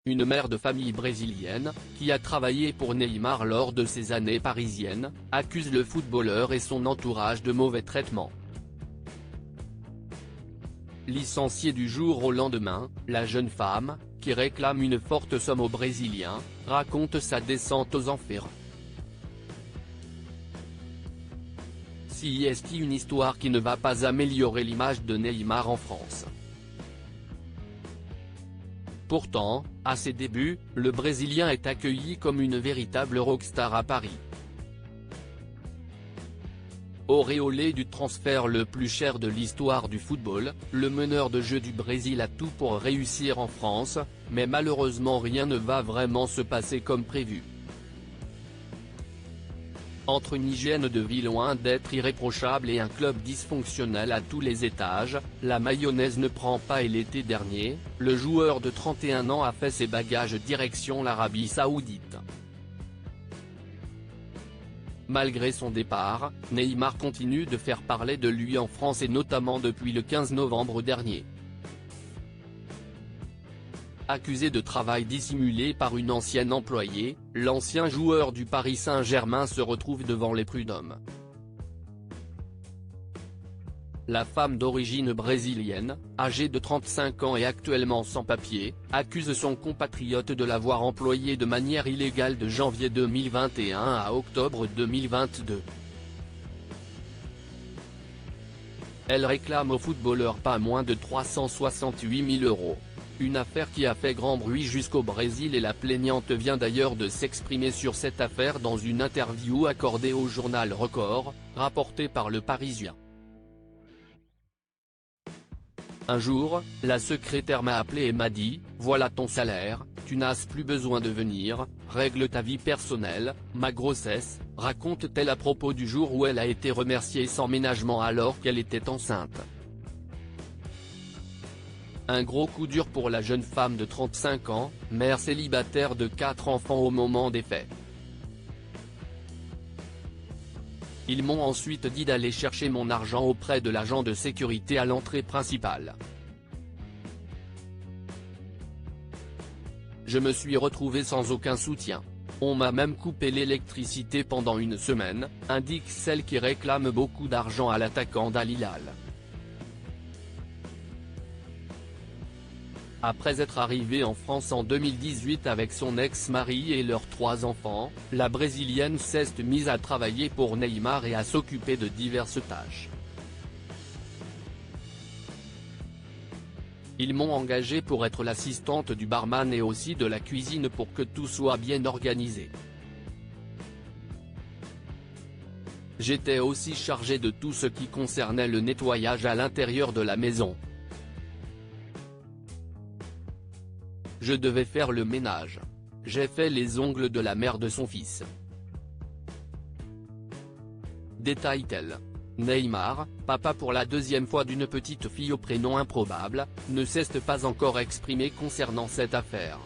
une mère de famille brésilienne, qui a travaillé pour Neymar lors de ses années parisiennes, accuse le footballeur et son entourage de mauvais traitements. Licenciée du jour au lendemain, la jeune femme, qui réclame une forte somme aux Brésiliens, raconte sa descente aux enfers. Si est une histoire qui ne va pas améliorer l'image de Neymar en France. Pourtant, à ses débuts, le Brésilien est accueilli comme une véritable rockstar à Paris. Auréolé du transfert le plus cher de l'histoire du football, le meneur de jeu du Brésil a tout pour réussir en France, mais malheureusement rien ne va vraiment se passer comme prévu. Entre une hygiène de vie loin d'être irréprochable et un club dysfonctionnel à tous les étages, la mayonnaise ne prend pas et l'été dernier, le joueur de 31 ans a fait ses bagages direction l'Arabie Saoudite. Malgré son départ, Neymar continue de faire parler de lui en France et notamment depuis le 15 novembre dernier. Accusé de travail dissimulé par une ancienne employée, l'ancien joueur du Paris Saint-Germain se retrouve devant les prud'hommes. La femme d'origine brésilienne, âgée de 35 ans et actuellement sans papier, accuse son compatriote de l'avoir employé de manière illégale de janvier 2021 à octobre 2022. Elle réclame au footballeur pas moins de 368 000 €. Une affaire qui a fait grand bruit jusqu'au Brésil et la plaignante vient d'ailleurs de s'exprimer sur cette affaire dans une interview accordée au journal Record, rapportée par Le Parisien. Un jour, la secrétaire m'a appelé et m'a dit « Voilà ton salaire, tu n'as plus besoin de venir, règle ta vie personnelle, ma grossesse », raconte-t-elle à propos du jour où elle a été remerciée sans ménagement alors qu'elle était enceinte. Un gros coup dur pour la jeune femme de 35 ans, mère célibataire de 4 enfants au moment des faits. Ils m'ont ensuite dit d'aller chercher mon argent auprès de l'agent de sécurité à l'entrée principale. Je me suis retrouvée sans aucun soutien. On m'a même coupé l'électricité pendant une semaine, indique celle qui réclame beaucoup d'argent à l'attaquant d'Al Hilal. Après être arrivée en France en 2018 avec son ex-mari et leurs 3 enfants, la Brésilienne s'est mise à travailler pour Neymar et à s'occuper de diverses tâches. Ils m'ont engagée pour être l'assistante du barman et aussi de la cuisine pour que tout soit bien organisé. J'étais aussi chargée de tout ce qui concernait le nettoyage à l'intérieur de la maison. Je devais faire le ménage. J'ai fait les ongles de la mère de son fils. Détaille-t-elle. Neymar, papa pour la deuxième fois d'une petite fille au prénom improbable, ne s'est pas encore exprimé concernant cette affaire.